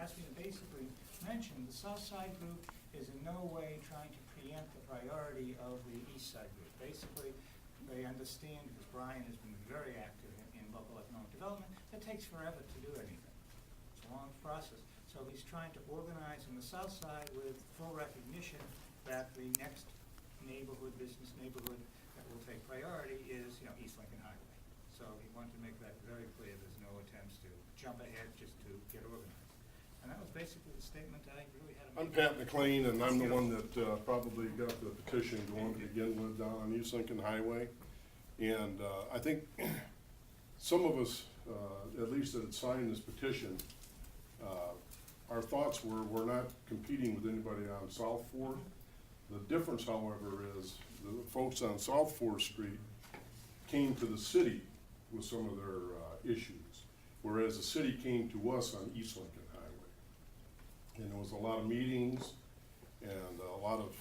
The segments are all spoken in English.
asked me to basically mention the South Side group is in no way trying to preempt the priority of the East Side group. Basically, they understand, because Brian has been very active in local economic development, it takes forever to do anything. It's a long process. So he's trying to organize in the South Side with full recognition that the next neighborhood, business neighborhood that will take priority is, East Lincoln Highway. So he wanted to make that very clear. There's no attempts to jump ahead just to get organized. And that was basically the statement I really had to I'm make. Pat McLean, and I'm the one that probably got the petition going to begin with down on East Lincoln Highway. And I think some of us, at least that had signed this petition, our thoughts were we're not competing with anybody on South 4th. The difference, however, is the folks on South 4th Street came to the city with some of their issues, whereas the city came to us on East Lincoln Highway. And there was a lot of meetings, and a lot of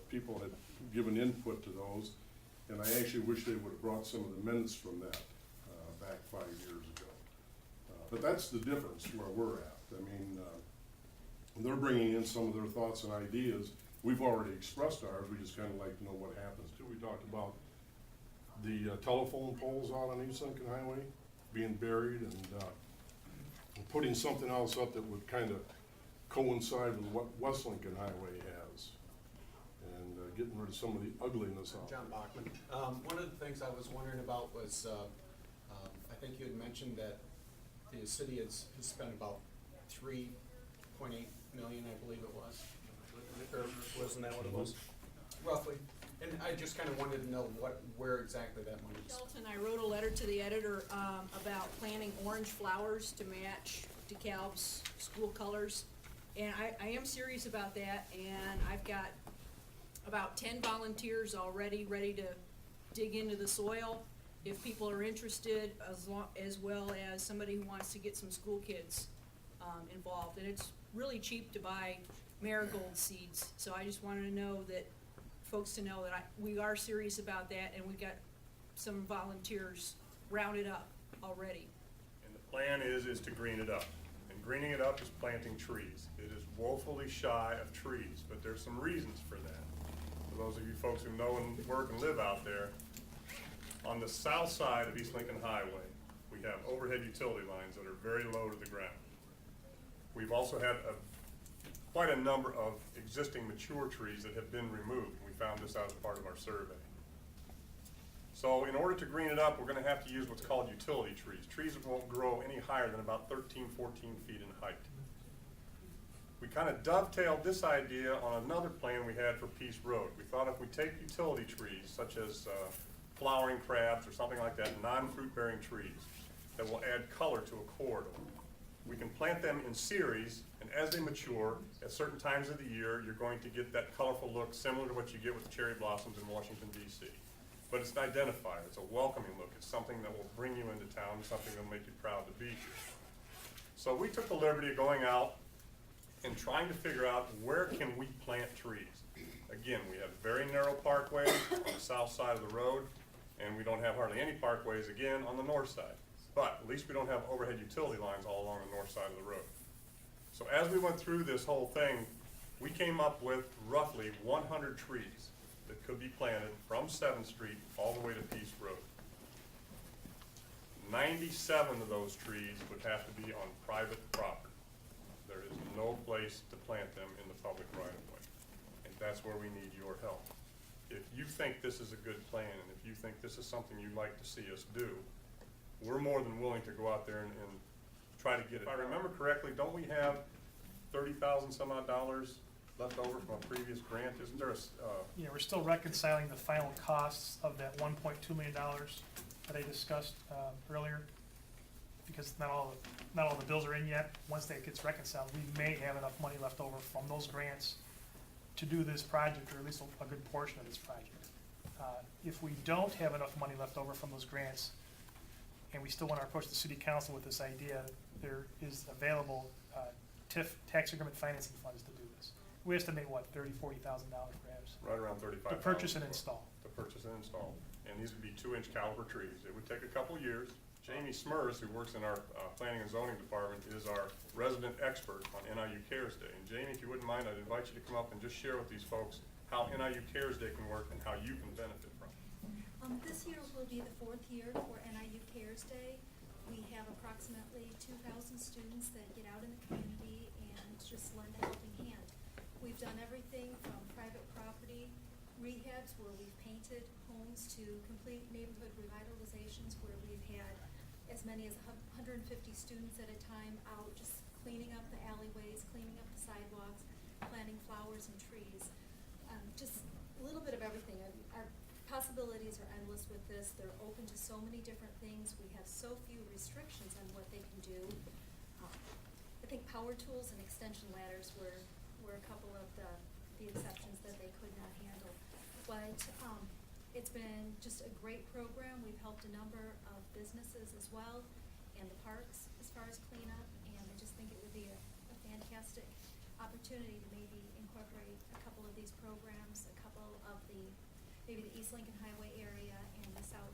people had given input to those, and I actually wish they would have brought some of the minutes from that back 5 years ago. But that's the difference where we're at. I mean, they're bringing in some of their thoughts and ideas. We've already expressed ours. We just kind of like to know what happens too. We talked about the telephone poles out on East Lincoln Highway being buried, and putting something else up that would kind of coincide with what West Lincoln Highway has, and getting rid of some of the ugliness out John there. Bachman. One of the things I was wondering about was, I think you had mentioned that the city has spent about $3.8 million, I believe it was. Or wasn't that what it was? Roughly. And I just kind of wanted to know where exactly that money is. Shelton, I wrote a letter to the editor about planting orange flowers to match DeKalb's school colors. And I am serious about that, and I've got about 10 volunteers already ready to dig into the soil if people are interested, as well as somebody who wants to get some school kids involved. And it's really cheap to buy marigold seeds, so I just wanted to know that folks to know that we are serious about that, and we've got some volunteers rounded up already. And the plan is to green it up. And greening it up is planting trees. It is woefully shy of trees, but there's some reasons for that. For those of you folks who know and work and live out there, on the south side of East Lincoln Highway, we have overhead utility lines that are very low to the ground. We've also had quite a number of existing mature trees that have been removed. We found this out as part of our survey. So in order to green it up, we're going to have to use what's called utility trees. Trees that won't grow any higher than about 13, 14 feet in height. We kind of dovetailed this idea on another plan we had for Peace Road. We thought if we take utility trees, such as flowering crabs or something like that, non-fruit bearing trees that will add color to a corridor, we can plant them in series, and as they mature, at certain times of the year, you're going to get that colorful look similar to what you get with the cherry blossoms in Washington, D.C. But it's an identifier, it's a welcoming look, it's something that will bring you into town, something that will make you proud to be here. So we took the liberty of going out and trying to figure out where can we plant trees. Again, we have very narrow parkways on the south side of the road, and we don't have hardly any parkways, again, on the north side. But at least we don't have overhead utility lines all along the north side of the road. So as we went through this whole thing, we came up with roughly 100 trees that could be planted from 7th Street all the way to Peace Road. 97 of those trees would have to be on private property. There is no place to plant them in the public right-of-way. And that's where we need your help. If you think this is a good plan, and if you think this is something you'd like to see us do, we're more than willing to go out there and try to get it. If I remember correctly, don't we have $30,000 some odd dollars left over from a previous grant? Isn't there a, Yeah, we're still reconciling the final costs of that $1.2 million that I discussed earlier, because not all the bills are in yet. Once that gets reconciled, we may have enough money left over from those grants to do this project, or at least a good portion of this project. If we don't have enough money left over from those grants, and we still want to approach the city council with this idea, there is available TIF, tax increment financing funds to do this. We estimate, what, $30,000, $40,000 perhaps? right around $35,000? To purchase and install. To purchase and install. And these would be 2-inch caliber trees. It would take a couple years. Jamie Smurs, who works in our planning and zoning department, is our resident expert on NIU Cares Day. And Jamie, if you wouldn't mind, I'd invite you to come up and just share with these folks how NIU Cares Day can work and how you can benefit from it. This year will be the 4th year for NIU Cares Day. We have approximately 2,000 students that get out in the community and just lend a helping hand. We've done everything from private property rehabs where we've painted homes to complete neighborhood revitalizations where we've had as many as 150 students at a time out just cleaning up the alleyways, cleaning up the sidewalks, planting flowers and trees. Just a little bit of everything. Our possibilities are endless with this. They're open to so many different things. We have so few restrictions on what they can do. I think power tools and extension ladders were a couple of the exceptions that they could not handle. But it's been just a great program. We've helped a number of businesses as well and the parks as far as cleanup. And I just think it would be a fantastic opportunity to maybe incorporate a couple of these programs, a couple of maybe the East Lincoln Highway area and the South